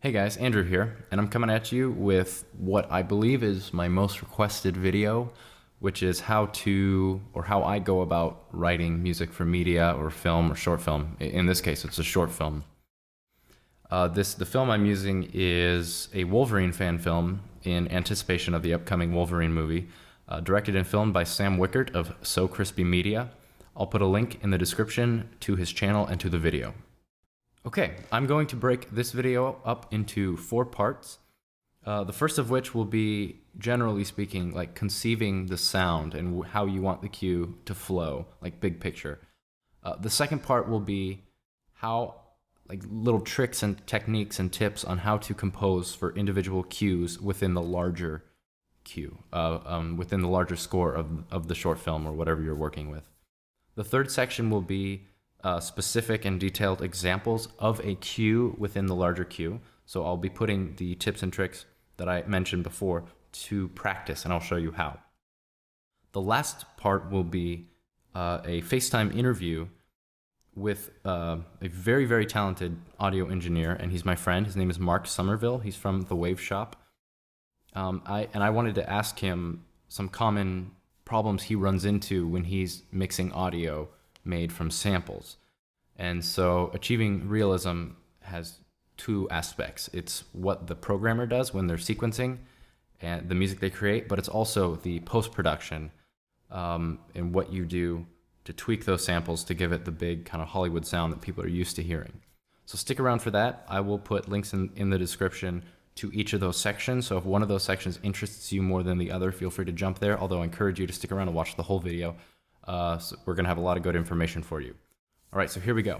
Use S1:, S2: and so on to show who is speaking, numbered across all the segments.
S1: Hey guys, Andrew here, and I'm coming at you with what I believe is my most requested video, which is how I go about writing music for media or film or short film. In this case, it's a short film. The film I'm using is a Wolverine fan film in anticipation of the upcoming Wolverine movie, directed and filmed by Sam Wickert of sokrispymedia. I'll put a link in the description to his channel and to the video. Okay, I'm going to break this video up into 4 parts. The first of which will be, generally speaking, like conceiving the sound and how you want the cue to flow, like big picture. The second part will be little tricks and techniques and tips on how to compose for individual cues within the larger cue, within the larger score of the short film or whatever you're working with. The third section will be specific and detailed examples of a cue within the larger cue. So I'll be putting the tips and tricks that I mentioned before to practice, and I'll show you how. The last part will be a FaceTime interview with a very, very talented audio engineer, and he's my friend. His name is Mark Sommerville. He's from The Wave Shop. I wanted to ask him some common problems he runs into when he's mixing audio made from samples. And so achieving realism has 2 aspects. It's what the programmer does when they're sequencing and the music they create, but it's also the post-production and what you do to tweak those samples to give it the big kind of Hollywood sound that people are used to hearing. So stick around for that. I will put links in the description to each of those sections. So if one of those sections interests you more than the other, feel free to jump there, although I encourage you to stick around and watch the whole video. So we're going to have a lot of good information for you. All right, so here we go.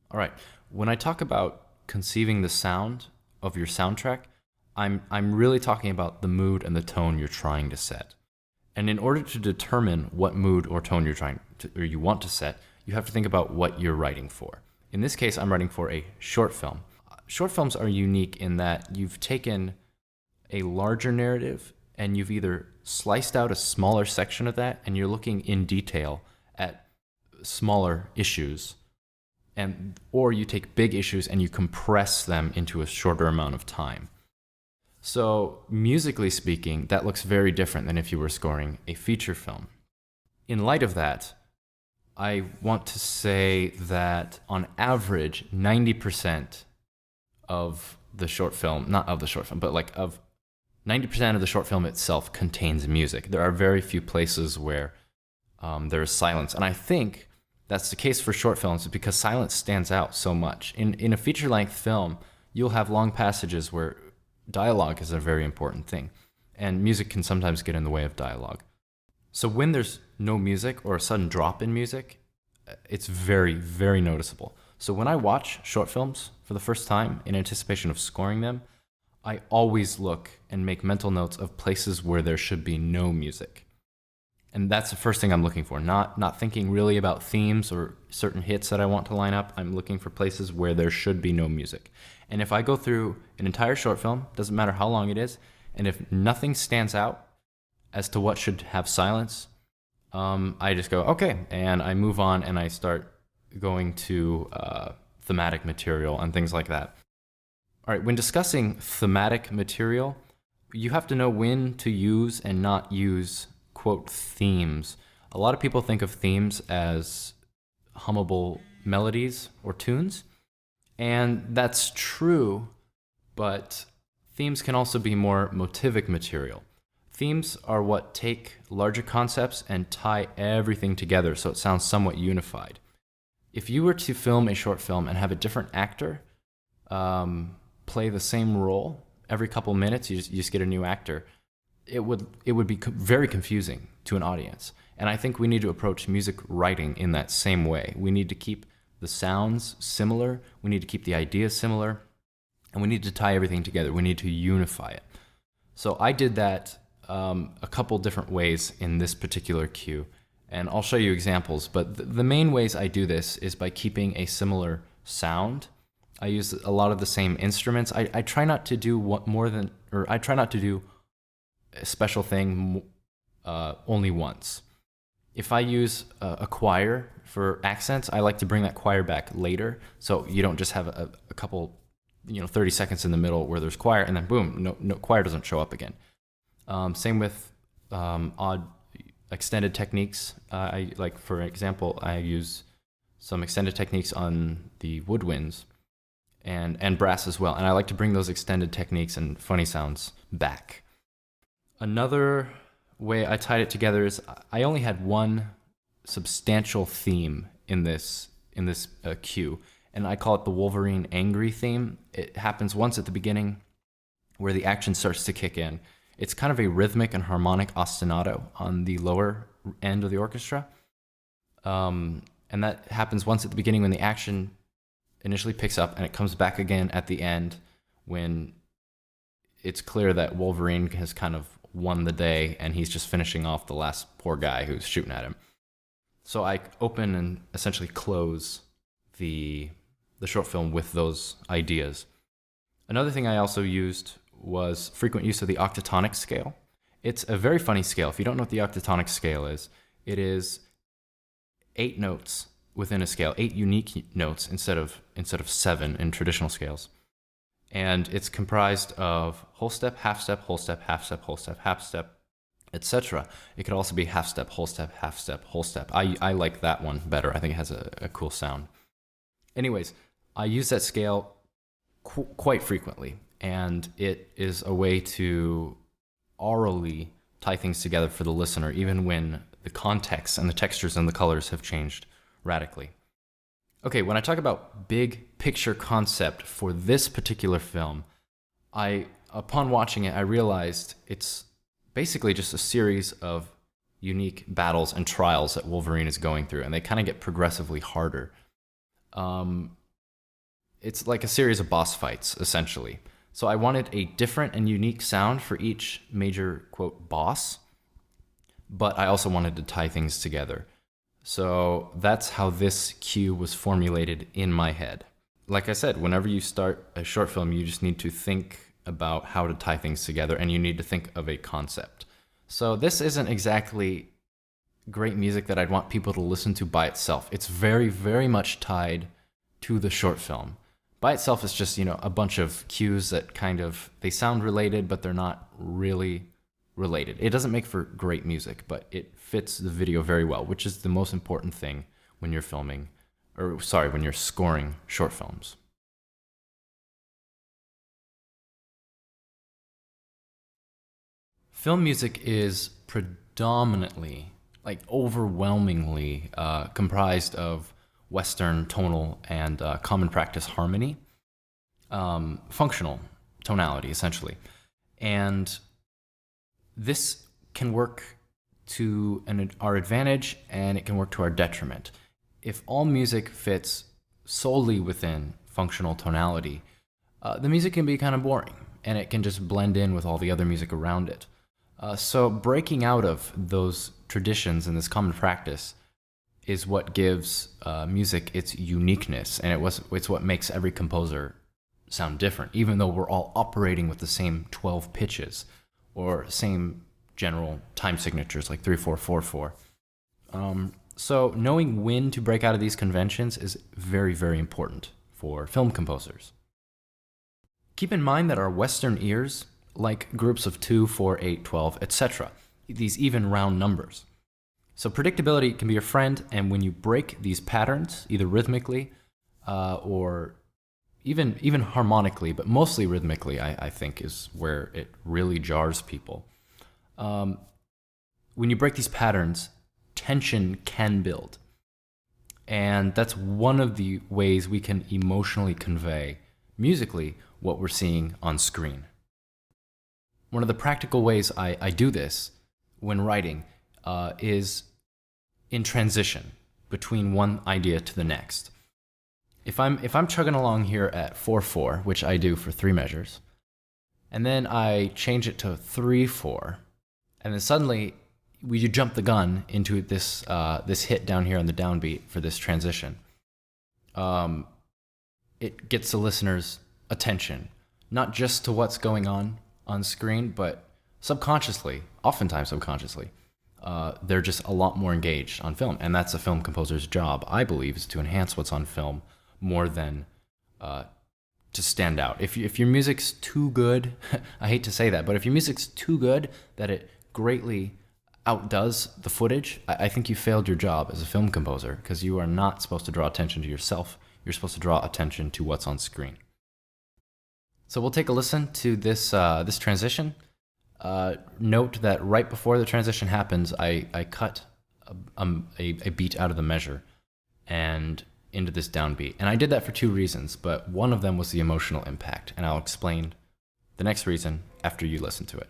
S1: All right, when I talk about conceiving the sound of your soundtrack, I'm really talking about the mood and the tone you're trying to set. And in order to determine what mood or tone you want to set, you have to think about what you're writing for. In this case, I'm writing for a short film. Short films are unique in that you've taken a larger narrative and you've either sliced out a smaller section of that and you're looking in detail at smaller issues, or you take big issues and you compress them into a shorter amount of time. So musically speaking, that looks very different than if you were scoring a feature film. In light of that, I want to say that on average, 90% of the short film, not of the short film, but like of 90% of the short film itself contains music. There are very few places where there is silence. And I think that's the case for short films because silence stands out so much. In a feature-length film, you'll have long passages where dialogue is a very important thing. And music can sometimes get in the way of dialogue. So when there's no music or a sudden drop in music, it's very, very noticeable. So when I watch short films for the first time in anticipation of scoring them, I always look and make mental notes of places where there should be no music. And that's the first thing I'm looking for, not thinking really about themes or certain hits that I want to line up. I'm looking for places where there should be no music. And if I go through an entire short film, doesn't matter how long it is, and if nothing stands out as to what should have silence, I just go, okay, and I move on and I start going to thematic material and things like that. All right, when discussing thematic material, you have to know when to use and not use, quote, themes. A lot of people think of themes as hummable melodies or tunes, and that's true, but themes can also be more motivic material. Themes are what take larger concepts and tie everything together so it sounds somewhat unified. If you were to film a short film and have a different actor play the same role every couple minutes, you just get a new actor, it would be very confusing to an audience. And I think we need to approach music writing in that same way. We need to keep the sounds similar, we need to keep the ideas similar, and we need to tie everything together. We need to unify it. So I did that a couple different ways in this particular cue, and I'll show you examples, but the main ways I do this is by keeping a similar sound. I use a lot of the same instruments. I try not to do I try not to do a special thing only once. If I use a choir for accents, I like to bring that choir back later, so you don't just have a couple, 30 seconds in the middle where there's choir, and then boom, no choir doesn't show up again. Same with odd extended techniques. For example, I use some extended techniques on the woodwinds and brass as well, and I like to bring those extended techniques and funny sounds back. Another way I tied it together is I only had one substantial theme in this cue, and I call it the Wolverine angry theme. It happens once at the beginning where the action starts to kick in. It's kind of a rhythmic and harmonic ostinato on the lower end of the orchestra. And that happens once at the beginning when the action initially picks up, and it comes back again at the end when it's clear that Wolverine has kind of won the day and he's just finishing off the last poor guy who's shooting at him. So I open and essentially close the short film with those ideas. Another thing I also used was frequent use of the octatonic scale. It's a very funny scale. If you don't know what the octatonic scale is, it is 8 notes within a scale, 8 unique notes instead of 7 in traditional scales. And it's comprised of whole step, half step, whole step, half step, whole step, half step, etc. It could also be half step, whole step, half step, whole step. I like that one better. I think it has a cool sound. Anyways, I use that scale quite frequently, and it is a way to aurally tie things together for the listener, even when the context and the textures and the colors have changed radically. Okay, when I talk about big picture concept for this particular film, upon watching it, I realized it's basically just a series of unique battles and trials that Wolverine is going through, and they kind of get progressively harder. It's like a series of boss fights, essentially. So I wanted a different and unique sound for each major, quote, boss, but I also wanted to tie things together. So that's how this cue was formulated in my head. Like I said, whenever you start a short film, you just need to think about how to tie things together, and you need to think of a concept. So this isn't exactly great music that I'd want people to listen to by itself. It's very, very much tied to the short film. By itself, it's just, a bunch of cues that they sound related, but they're not really related. It doesn't make for great music, but it fits the video very well, which is the most important thing when you're when you're scoring short films. Film music is predominantly, overwhelmingly comprised of Western tonal and common practice harmony, functional tonality, essentially. And this can work to our advantage, and it can work to our detriment. If all music fits solely within functional tonality, the music can be kind of boring, and it can just blend in with all the other music around it. So breaking out of those traditions and this common practice is what gives music its uniqueness, and it's what makes every composer sound different, even though we're all operating with the same 12 pitches or same general time signatures like 3/4/4/4. So knowing when to break out of these conventions is very, very important for film composers. Keep in mind that our Western ears like groups of 2, 4, 8, 12, etc., these even round numbers. So predictability can be your friend, and when you break these patterns, either rhythmically or even harmonically, but mostly rhythmically, I think is where it really jars people. When you break these patterns, tension can build. And that's one of the ways we can emotionally convey, musically, what we're seeing on screen. One of the practical ways I do this when writing is in transition between one idea to the next. If I'm chugging along here at 4/4, which I do for 3 measures, and then I change it to 3/4, and then suddenly you jump the gun into this hit down here on the downbeat for this transition. It gets the listener's attention, not just to what's going on screen, but subconsciously, oftentimes subconsciously, they're just a lot more engaged on film. And that's a film composer's job, I believe, is to enhance what's on film more than to stand out. If your music's too good, I hate to say that, but if your music's too good that it greatly outdoes the footage, I think you failed your job as a film composer, because you are not supposed to draw attention to yourself. You're supposed to draw attention to what's on screen. So we'll take a listen to this this transition. Note that right before the transition happens, I cut a beat out of the measure and into this downbeat. And I did that for two reasons, but one of them was the emotional impact, and I'll explain the next reason after you listen to it.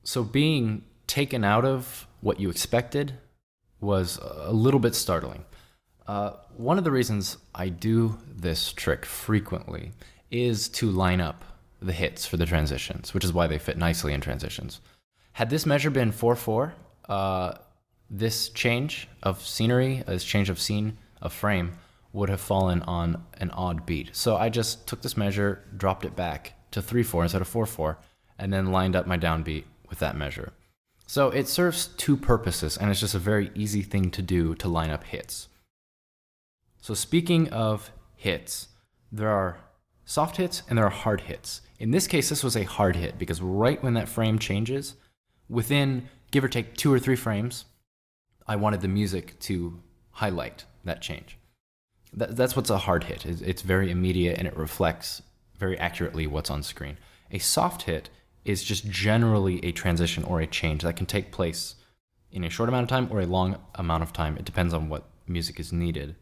S1: So being taken out of what you expected was a little bit startling. One of the reasons I do this trick frequently is to line up the hits for the transitions, which is why they fit nicely in transitions. Had this measure been 4/4, this change of scenery, this change of scene, of frame, would have fallen on an odd beat. So I just took this measure, dropped it back to 3/4 instead of 4/4, and then lined up my downbeat with that measure. So it serves two purposes, and it's just a very easy thing to do to line up hits. So speaking of hits, there are soft hits and there are hard hits. In this case, this was a hard hit because right when that frame changes, within give or take 2 or 3 frames, I wanted the music to highlight that change. That's what's a hard hit. It's very immediate and it reflects very accurately what's on screen. A soft hit is just generally a transition or a change that can take place in a short amount of time or a long amount of time. It depends on what music is needed.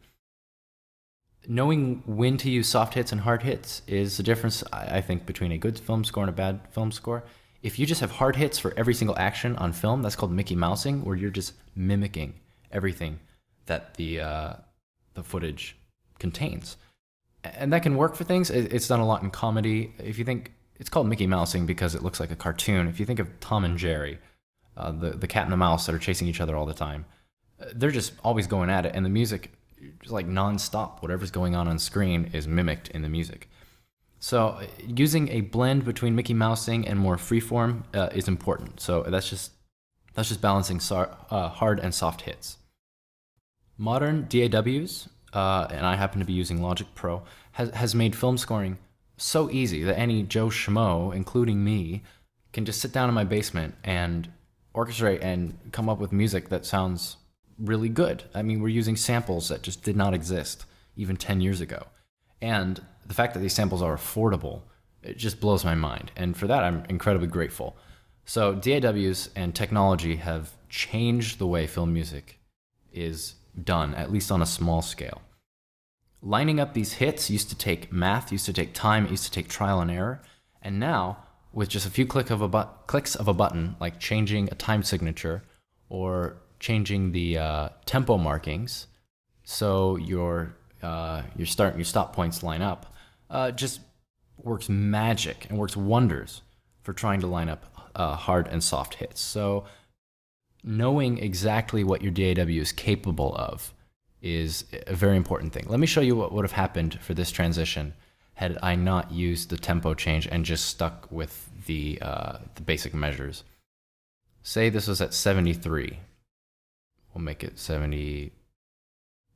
S1: Knowing when to use soft hits and hard hits is the difference, I think, between a good film score and a bad film score. If you just have hard hits for every single action on film, that's called Mickey Mousing, where you're just mimicking everything that the footage contains. And that can work for things. It's done a lot in comedy. If you think, it's called Mickey Mousing because it looks like a cartoon. If you think of Tom and Jerry, the cat and the mouse that are chasing each other all the time, they're just always going at it, and the music, just like non-stop, whatever's going on screen is mimicked in the music. So using a blend between Mickey Mousing and more freeform is important. So that's just balancing hard and soft hits. Modern DAWs, and I happen to be using Logic Pro, has made film scoring so easy that any Joe Schmo, including me, can just sit down in my basement and orchestrate and come up with music that sounds really good. I mean, we're using samples that just did not exist even 10 years ago. And the fact that these samples are affordable, it just blows my mind. And for that, I'm incredibly grateful. So DAWs and technology have changed the way film music is done, at least on a small scale. Lining up these hits used to take math, used to take time, it used to take trial and error. And now, with just a few clicks of a button, like changing a time signature or changing the tempo markings, so your start and your stop points line up, just works magic and works wonders for trying to line up hard and soft hits. So knowing exactly what your DAW is capable of is a very important thing. Let me show you what would have happened for this transition had I not used the tempo change and just stuck with the basic measures. Say this was at 73. We'll make it 70,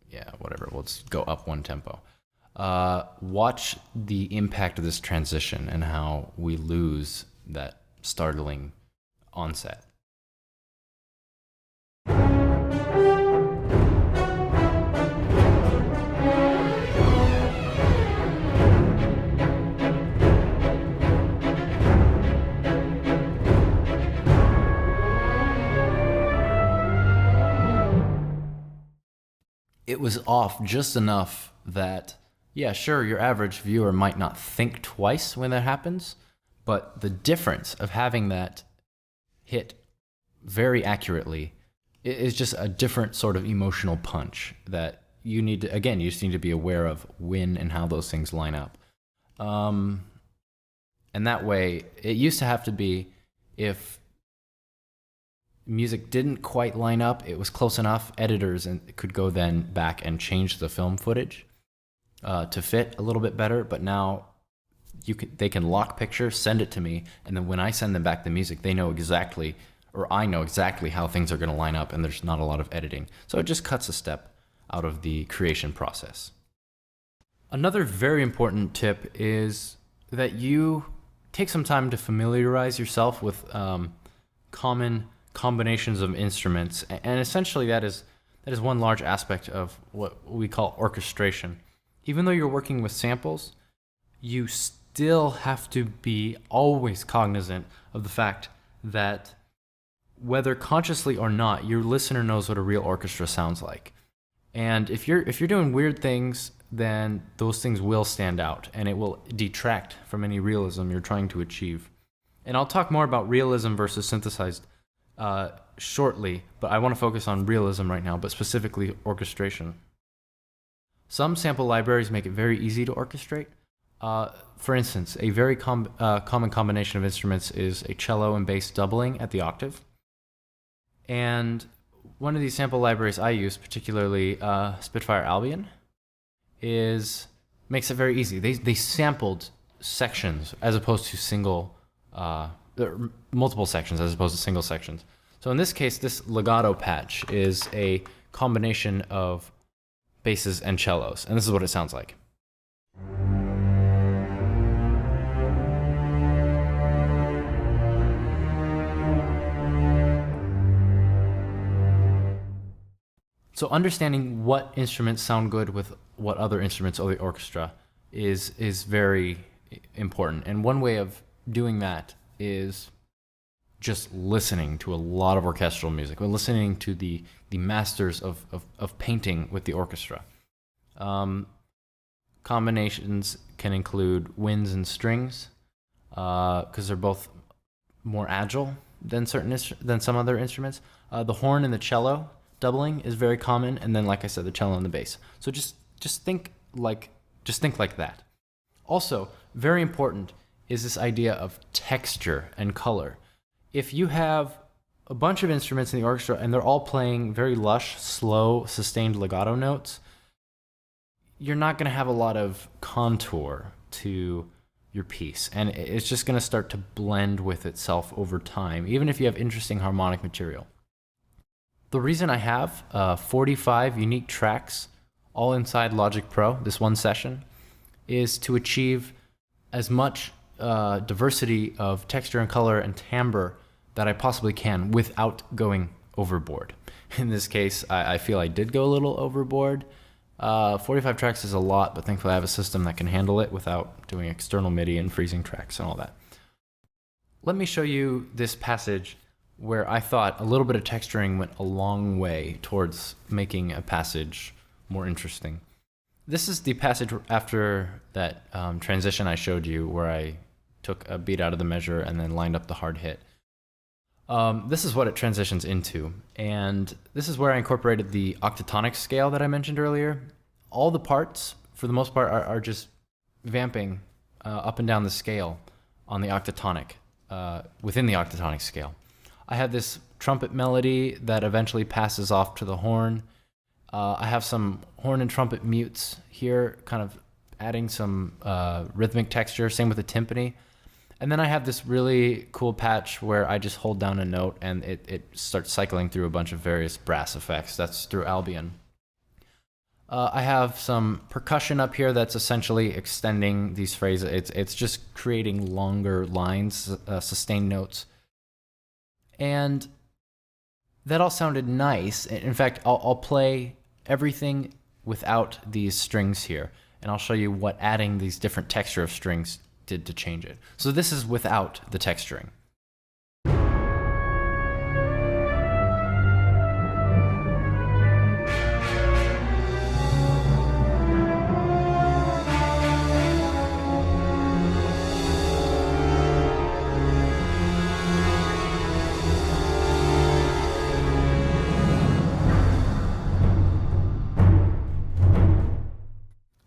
S1: yeah, whatever. We'll just go up one tempo. Watch the impact of this transition and how we lose that startling onset. It was off just enough that, yeah, sure, your average viewer might not think twice when that happens, but the difference of having that hit very accurately is just a different sort of emotional punch that you need to, again, you just need to be aware of when and how those things line up. And that way, it used to have to be if music didn't quite line up, it was close enough, editors could go then back and change the film footage to fit a little bit better. But now they can lock pictures, send it to me, and then when I send them back the music, they know exactly, or I know exactly how things are going to line up, and there's not a lot of editing. So it just cuts a step out of the creation process. Another very important tip is that you take some time to familiarize yourself with common combinations of instruments, and essentially that is one large aspect of what we call orchestration. Even though you're working with samples, you still have to be always cognizant of the fact that whether consciously or not, your listener knows what a real orchestra sounds like. And if you're doing weird things, then those things will stand out, and it will detract from any realism you're trying to achieve. And I'll talk more about realism versus synthesized shortly, but I want to focus on realism right now, but specifically orchestration. Some sample libraries make it very easy to orchestrate. For instance, a very common combination of instruments is a cello and bass doubling at the octave. And one of these sample libraries I use, particularly Spitfire Albion, makes it very easy. They sampled sections as opposed to multiple sections as opposed to single sections. So in this case, this legato patch is a combination of basses and cellos, and this is what it sounds like. So understanding what instruments sound good with what other instruments of the orchestra is very important. And one way of doing that is just listening to a lot of orchestral music. We're listening to the masters of painting with the orchestra. Combinations can include winds and strings, because they're both more agile than some other instruments. The horn and the cello doubling is very common, and then, like I said, the cello and the bass. So just think like that. Also, very important is this idea of texture and color. If you have a bunch of instruments in the orchestra and they're all playing very lush, slow, sustained legato notes, you're not going to have a lot of contour to your piece, and it's just going to start to blend with itself over time, even if you have interesting harmonic material. The reason I have 45 unique tracks all inside Logic Pro, this one session, is to achieve as much diversity of texture and color and timbre that I possibly can without going overboard. In this case, I feel I did go a little overboard. 45 tracks is a lot, but thankfully I have a system that can handle it without doing external MIDI and freezing tracks and all that. Let me show you this passage where I thought a little bit of texturing went a long way towards making a passage more interesting. This is the passage after that transition I showed you where I took a beat out of the measure and then lined up the hard hit. This is what it transitions into, and this is where I incorporated the octatonic scale that I mentioned earlier. All the parts, for the most part, are just vamping up and down the scale on the octatonic, within the octatonic scale. I have this trumpet melody that eventually passes off to the horn. I have some horn and trumpet mutes here, kind of adding some rhythmic texture, same with the timpani. And then I have this really cool patch where I just hold down a note and it starts cycling through a bunch of various brass effects. That's through Albion. I have some percussion up here that's essentially extending these phrases. It's just creating longer lines, sustained notes. And that all sounded nice. In fact, I'll play everything without these strings here, and I'll show you what adding these different texture of strings did to change it. So this is without the texturing.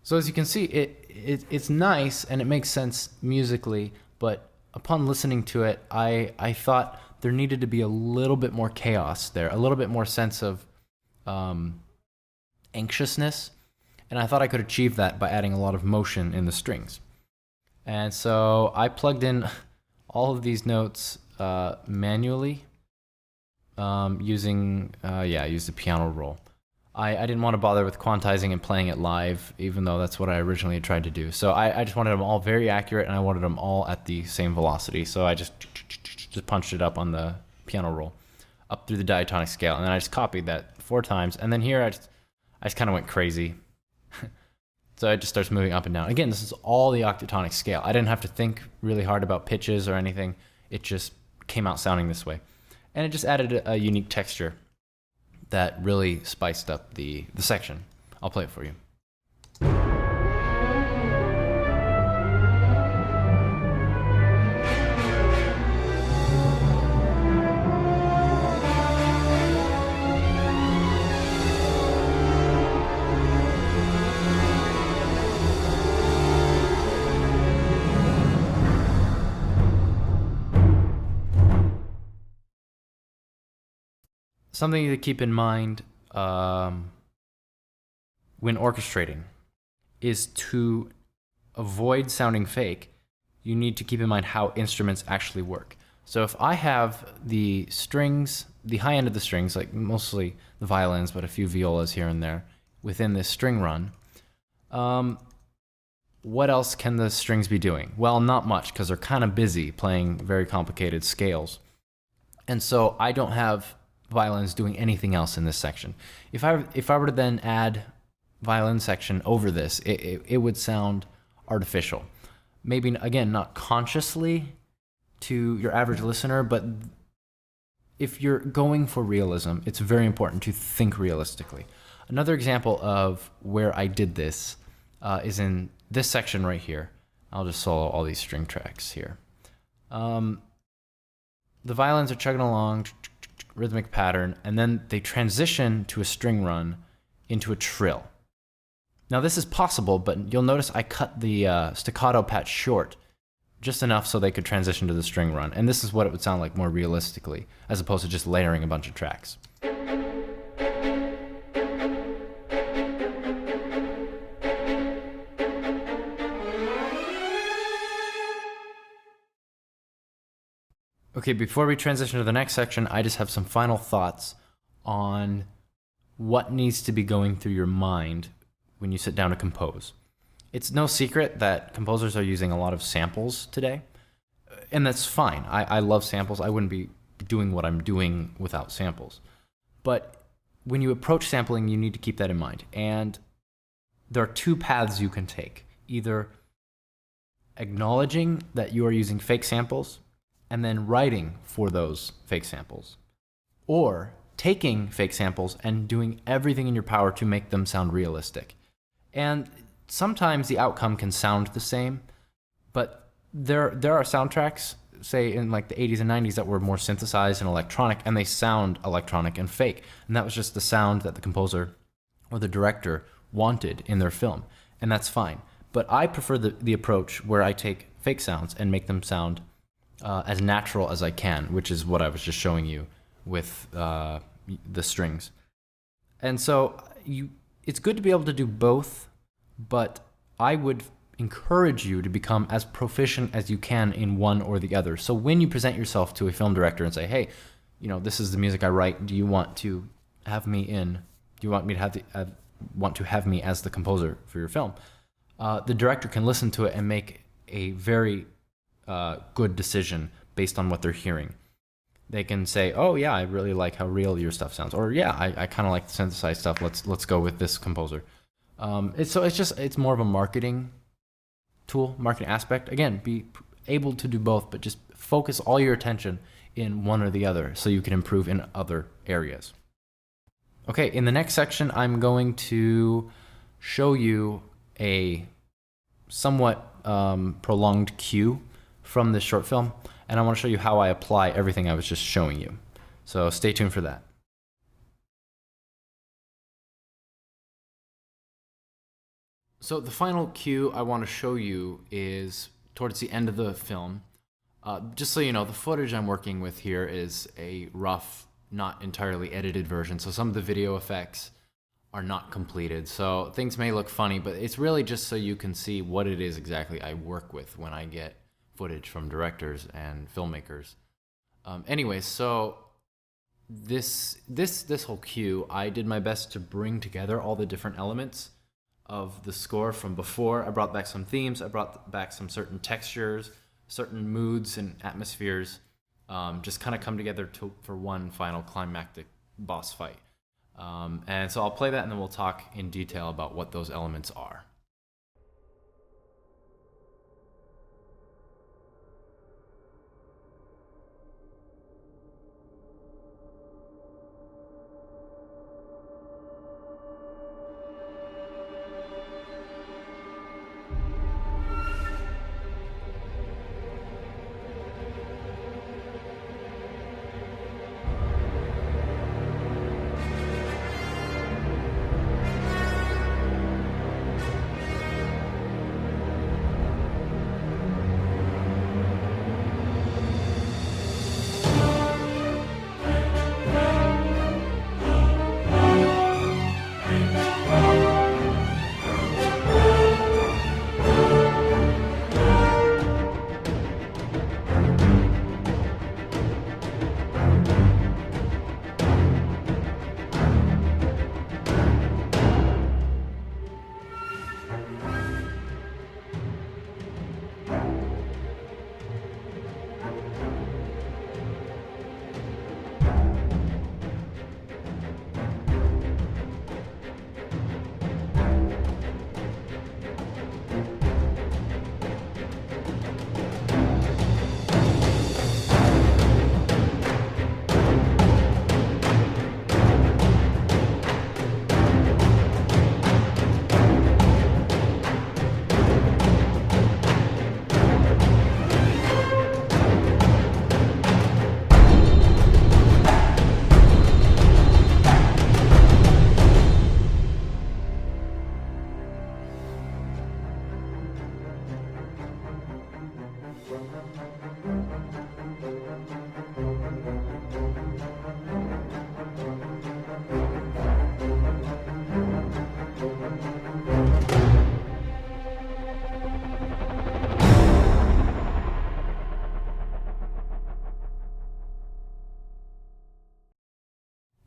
S1: So as you can see, it's nice and it makes sense musically, but upon listening to it, I thought there needed to be a little bit more chaos there, a little bit more sense of anxiousness, and I thought I could achieve that by adding a lot of motion in the strings. And so I plugged in all of these notes manually using the piano roll. I didn't want to bother with quantizing and playing it live, even though that's what I originally tried to do. So I just wanted them all very accurate, and I wanted them all at the same velocity. So I just punched it up on the piano roll, up through the diatonic scale, and then I just copied that 4 times. And then here I just kind of went crazy. So it just starts moving up and down. Again, this is all the octatonic scale. I didn't have to think really hard about pitches or anything. It just came out sounding this way. And it just added a unique texture that really spiced up the section. I'll play it for you. Something to keep in mind when orchestrating is to avoid sounding fake. You need to keep in mind how instruments actually work. So if I have the strings, the high end of the strings, like mostly the violins, but a few violas here and there within this string run, what else can the strings be doing? Well, not much, because they're kind of busy playing very complicated scales. And so I don't have violins doing anything else in this section. If I were to then add violin section over this, it would sound artificial. Maybe, again, not consciously to your average listener, but if you're going for realism, it's very important to think realistically. Another example of where I did this is in this section right here. I'll just solo all these string tracks here. The violins are chugging along, rhythmic pattern, and then they transition to a string run into a trill. Now this is possible, but you'll notice I cut the staccato patch short just enough so they could transition to the string run, and this is what it would sound like more realistically, as opposed to just layering a bunch of tracks. Okay, before we transition to the next section, I just have some final thoughts on what needs to be going through your mind when you sit down to compose. It's no secret that composers are using a lot of samples today, and that's fine. I love samples. I wouldn't be doing what I'm doing without samples. But when you approach sampling, you need to keep that in mind. And there are 2 paths you can take. Either acknowledging that you are using fake samples and then writing for those fake samples, or taking fake samples and doing everything in your power to make them sound realistic. And sometimes the outcome can sound the same, but there are soundtracks, say in like the 80s and 90s, that were more synthesized and electronic, and they sound electronic and fake. And that was just the sound that the composer or the director wanted in their film, and that's fine. But I prefer the approach where I take fake sounds and make them sound as natural as I can, which is what I was just showing you with the strings. And so it's good to be able to do both, but I would encourage you to become as proficient as you can in one or the other. So when you present yourself to a film director and say, hey, this is the music I write, do you want to have me in? Do you want me to want to have me as the composer for your film? The director can listen to it and make a very good decision based on what they're hearing. They can say, oh yeah, I really like how real your stuff sounds, or yeah, I kind of like the synthesized stuff. Let's go with this composer. It's more of a marketing tool, marketing aspect. Again, be able to do both, but just focus all your attention in one or the other so you can improve in other areas. Okay, in the next section, I'm going to show you a somewhat prolonged cue from this short film, and I want to show you how I apply everything I was just showing you. So stay tuned for that. So the final cue I want to show you is towards the end of the film, Just so you know, the footage I'm working with here is a rough, not entirely edited version, so some of the video effects are not completed. So things may look funny, but it's really just so you can see what it is exactly I work with when I get footage from directors and filmmakers. Anyway, so this whole cue, I did my best to bring together all the different elements of the score from before. I brought back some themes, I brought back some certain textures, certain moods and atmospheres, just kind of come together for one final climactic boss fight. And so I'll play that and then we'll talk in detail about what those elements are.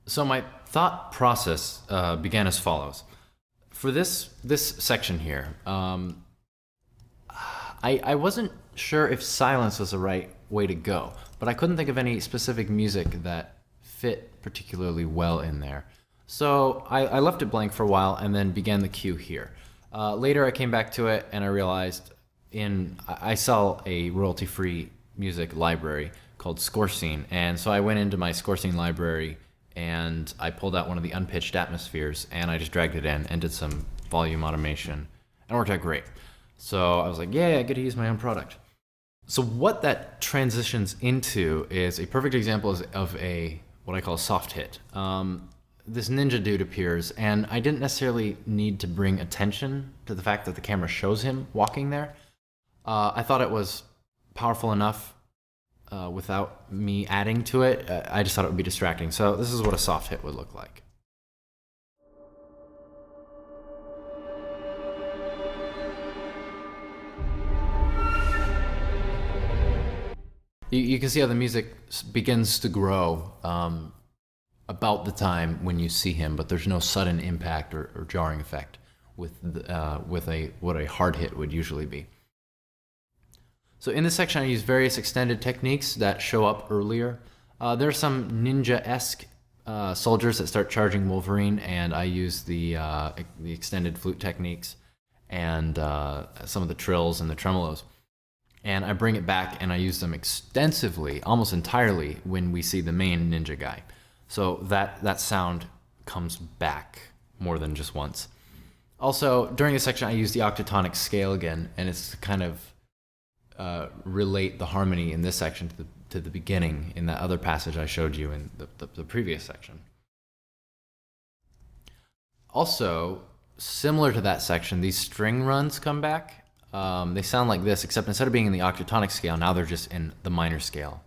S1: So my thought process began as follows. For this section here, I wasn't sure if silence was the right way to go, but I couldn't think of any specific music that fit particularly well in there. So I left it blank for a while and then began the cue here. Later I came back to it and I realized I sell a royalty-free music library called ScoreScene, and so I went into my ScoreScene library and I pulled out one of the unpitched atmospheres and I just dragged it in and did some volume automation, and it worked out great. So I was like, yeah, I get to use my own product. So what that transitions into is a perfect example of what I call a soft hit. This ninja dude appears, and I didn't necessarily need to bring attention to the fact that the camera shows him walking there. I thought it was powerful enough without me adding to it. I just thought it would be distracting. So this is what a soft hit would look like. You can see how the music begins to grow about the time when you see him, but there's no sudden impact or jarring effect with what a hard hit would usually be. So in this section, I use various extended techniques that show up earlier. There are some ninja-esque soldiers that start charging Wolverine, and I use the extended flute techniques and some of the trills and the tremolos. And I bring it back and I use them extensively, almost entirely, when we see the main ninja guy. So that sound comes back more than just once. Also, during this section, I use the octatonic scale again, and it's to kind of relate the harmony in this section to the beginning in that other passage I showed you in the previous section. Also, similar to that section, these string runs come back. They sound like this, except instead of being in the octatonic scale, now they're just in the minor scale.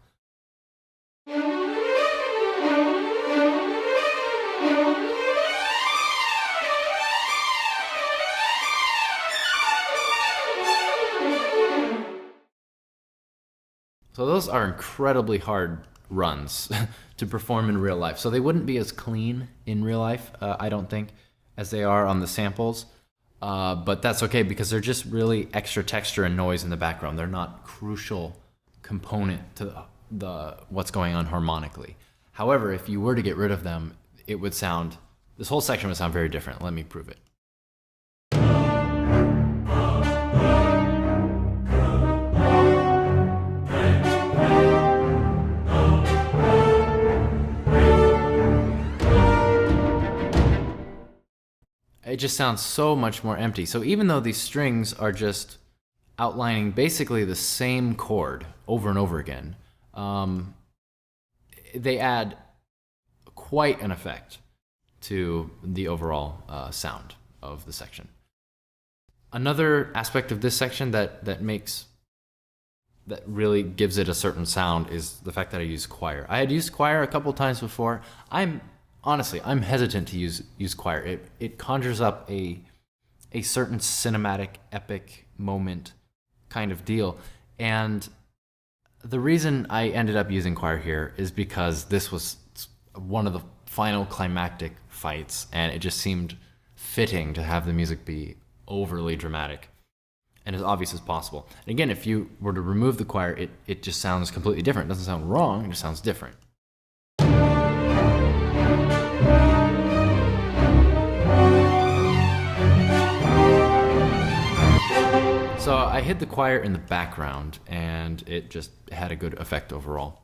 S1: So those are incredibly hard runs to perform in real life. So they wouldn't be as clean in real life, I don't think, as they are on the samples. But that's okay because they're just really extra texture and noise in the background. They're not crucial component to what's going on harmonically. However, if you were to get rid of them, it would sound, this whole section would sound very different. Let me prove it. It just sounds so much more empty. So even though these strings are just outlining basically the same chord over and over again, they add quite an effect to the overall sound of the section. Another aspect of this section that really gives it a certain sound is the fact that I use choir. I had used choir a couple times before. Honestly, I'm hesitant to use choir. It conjures up a certain cinematic, epic moment kind of deal. And the reason I ended up using choir here is because this was one of the final climactic fights, and it just seemed fitting to have the music be overly dramatic and as obvious as possible. And again, if you were to remove the choir, it just sounds completely different. It doesn't sound wrong, it just sounds different. So I hid the choir in the background, and it just had a good effect overall.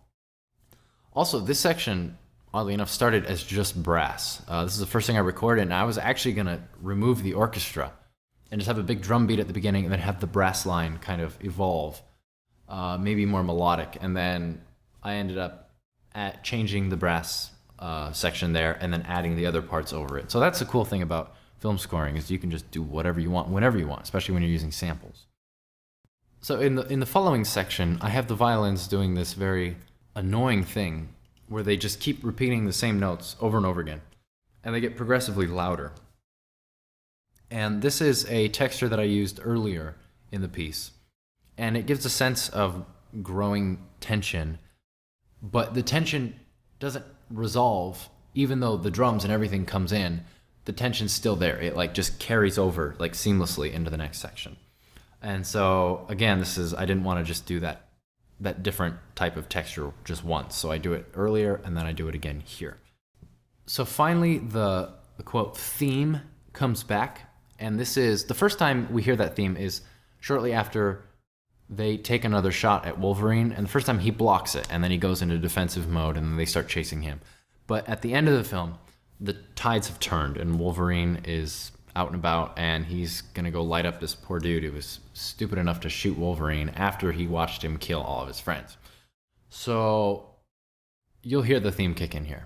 S1: Also, this section, oddly enough, started as just brass. This is the first thing I recorded, and I was actually going to remove the orchestra and just have a big drum beat at the beginning and then have the brass line kind of evolve, maybe more melodic. And then I ended up changing the brass section there and then adding the other parts over it. So that's the cool thing about film scoring, is you can just do whatever you want, whenever you want, especially when you're using samples. So in the following section, I have the violins doing this very annoying thing where they just keep repeating the same notes over and over again, and they get progressively louder. And this is a texture that I used earlier in the piece, and it gives a sense of growing tension, but the tension doesn't resolve even though the drums and everything comes in. The tension's still there. It like just carries over like seamlessly into the next section. And so again, I didn't want to just do that different type of texture just once. So I do it earlier and then I do it again here. So finally the quote theme comes back, and this is the first time we hear that theme is shortly after they take another shot at Wolverine, and the first time he blocks it and then he goes into defensive mode and then they start chasing him. But at the end of the film, the tides have turned and Wolverine is out and about, and he's gonna go light up this poor dude who was stupid enough to shoot Wolverine after he watched him kill all of his friends. So you'll hear the theme kick in here.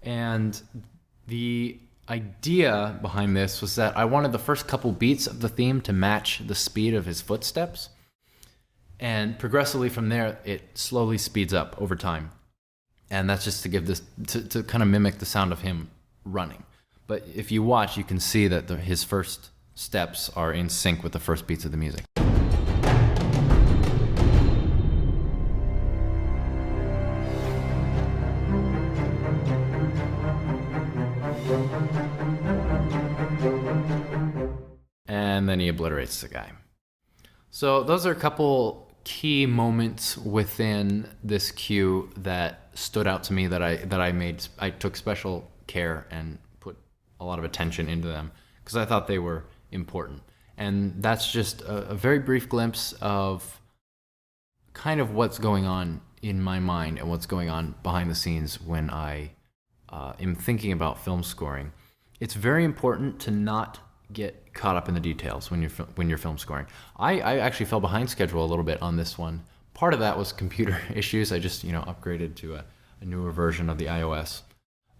S1: And the idea behind this was that I wanted the first couple beats of the theme to match the speed of his footsteps, and progressively from there it slowly speeds up over time. And that's just to give this to kind of mimic the sound of him running. But if you watch, you can see that his first steps are in sync with the first beats of the music. And then he obliterates the guy. So those are a couple key moments within this cue that stood out to me that I took special care and put a lot of attention into them because I thought they were important. And that's just a very brief glimpse of kind of what's going on in my mind and what's going on behind the scenes when I am thinking about film scoring. it's very important to not get caught up in the details when you're film scoring. I actually fell behind schedule a little bit on this one. Part of that was computer issues. I just upgraded to a newer version of the iOS.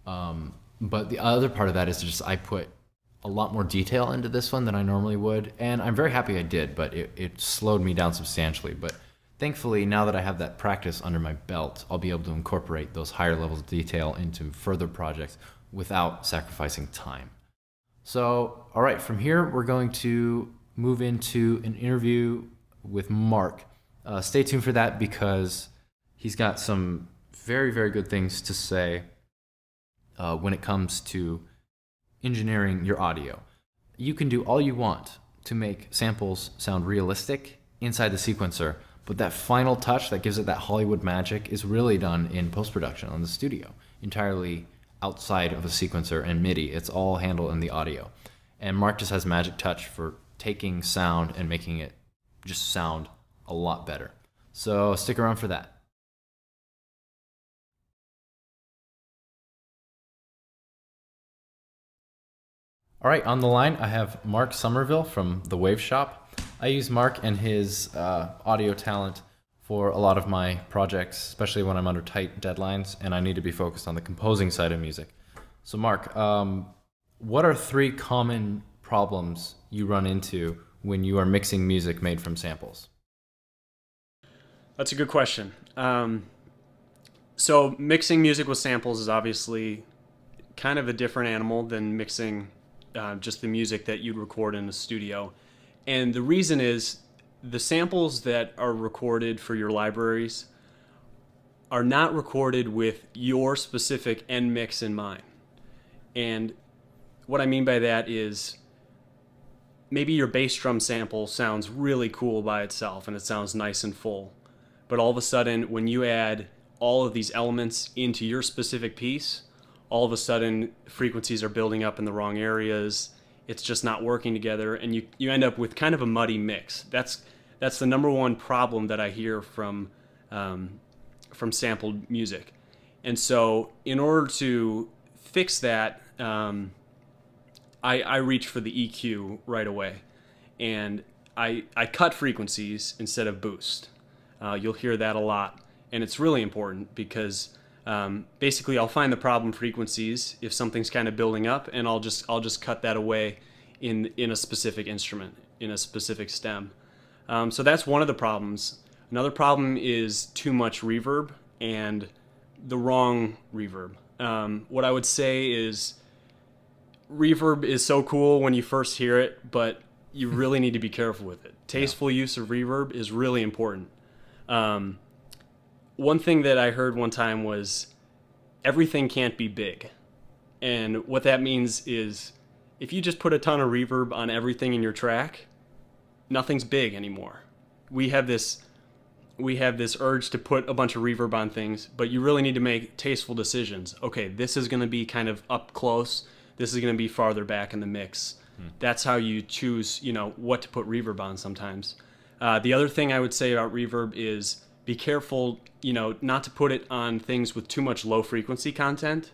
S1: But the other part of that is just I put a lot more detail into this one than I normally would, and I'm very happy I did, but it slowed me down substantially. But thankfully, now that I have that practice under my belt, I'll be able to incorporate those higher levels of detail into further projects without sacrificing time. So, all right, from here, we're going to move into an interview with Mark. Stay tuned for that because he's got some very, very good things to say when it comes to engineering your audio. You can do all you want to make samples sound realistic inside the sequencer, but that final touch that gives it that Hollywood magic is really done in post-production on the studio, entirely outside of a sequencer and MIDI. It's all handled in the audio. And Mark just has magic touch for taking sound and making it just sound a lot better. So stick around for that. All right, on the line, I have Mark Sommerville from The Wave Shop. I use Mark and his audio talent for a lot of my projects, especially when I'm under tight deadlines and I need to be focused on the composing side of music. So Mark, what are 3 common problems you run into when you are mixing music made from samples?
S2: That's a good question. So mixing music with samples is obviously kind of a different animal than mixing just the music that you'd record in a studio. And the reason is the samples that are recorded for your libraries are not recorded with your specific end mix in mind. And what I mean by that is maybe your bass drum sample sounds really cool by itself and it sounds nice and full. But all of a sudden, when you add all of these elements into your specific piece, all of a sudden frequencies are building up in the wrong areas. It's just not working together, and you end up with kind of a muddy mix. That's the number one problem that I hear from sampled music. And so in order to fix that, I reach for the EQ right away, and I cut frequencies instead of boost. You'll hear that a lot, and it's really important because basically I'll find the problem frequencies if something's kind of building up, and I'll just cut that away in a specific instrument, in a specific stem. So that's one of the problems. Another problem is too much reverb and the wrong reverb. What I would say is reverb is so cool when you first hear it, but you really need to be careful with it. Tasteful use of reverb is really important. One thing that I heard one time was everything can't be big. And what that means is if you just put a ton of reverb on everything in your track, nothing's big anymore. We have this urge to put a bunch of reverb on things, but you really need to make tasteful decisions. Okay, this is going to be kind of up close. This is going to be farther back in the mix. That's how you choose, what to put reverb on sometimes. The other thing I would say about reverb is be careful, not to put it on things with too much low frequency content.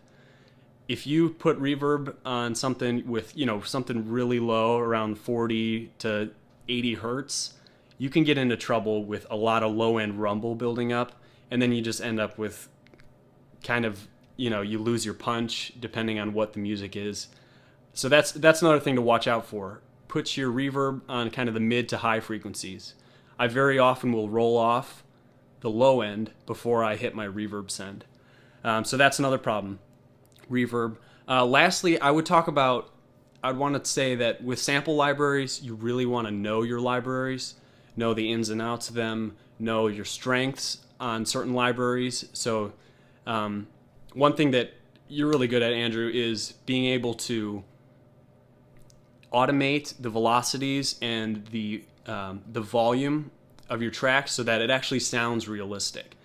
S2: If you put reverb on something with, something really low, around 40 to 80 hertz, you can get into trouble with a lot of low-end rumble building up, and then you just end up with kind of, you lose your punch depending on what the music is. So that's another thing to watch out for. Put your reverb on kind of the mid to high frequencies. I very often will roll off the low end before I hit my reverb send. So that's another problem, reverb. Lastly, I'd want to say that with sample libraries, you really want to know your libraries, know the ins and outs of them, know your strengths on certain libraries. So one thing that you're really good at, Andrew, is being able to automate the velocities and the volume of your track so that it actually sounds realistic.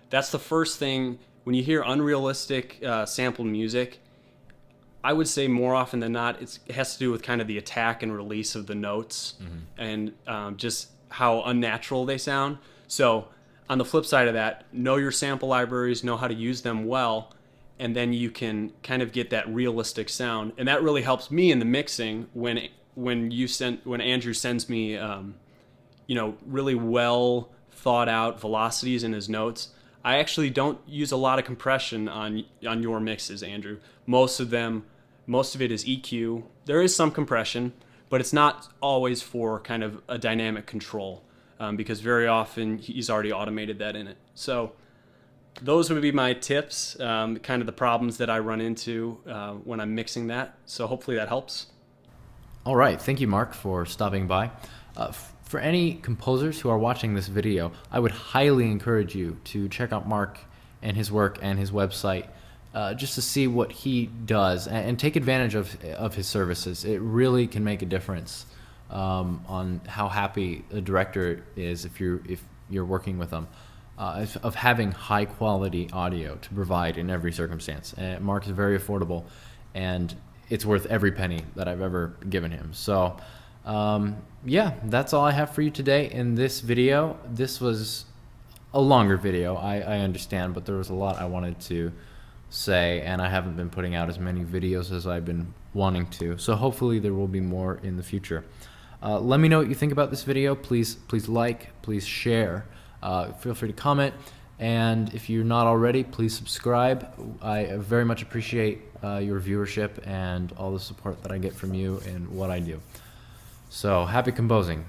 S2: That's the first thing. When you hear unrealistic sampled music, I would say more often than not, it has to do with kind of the attack and release of the notes and just how unnatural they sound. So on the flip side of that, know your sample libraries, know how to use them well, and then you can kind of get that realistic sound, and that really helps me in the mixing when Andrew sends me really well thought out velocities in his notes. I actually don't use a lot of compression on your mixes, Andrew. Most of it is EQ. There is some compression, but it's not always for kind of a dynamic control, because very often he's already automated that in it. So those would be my tips, kind of the problems that I run into when I'm mixing that. So hopefully that helps.
S1: All right, thank you, Mark, for stopping by. For any composers who are watching this video, I would highly encourage you to check out Mark and his work and his website, just to see what he does and take advantage of his services. It really can make a difference on how happy a director is if you're working with them, of having high quality audio to provide in every circumstance. And Mark is very affordable, and it's worth every penny that I've ever given him. So yeah, that's all I have for you today in this video. This was a longer video, I understand, but there was a lot I wanted to say, and I haven't been putting out as many videos as I've been wanting to. So hopefully there will be more in the future. Let me know what you think about this video. Please like, please share. Feel free to comment, and if you're not already, please subscribe. I very much appreciate your viewership and all the support that I get from you in what I do. So happy composing.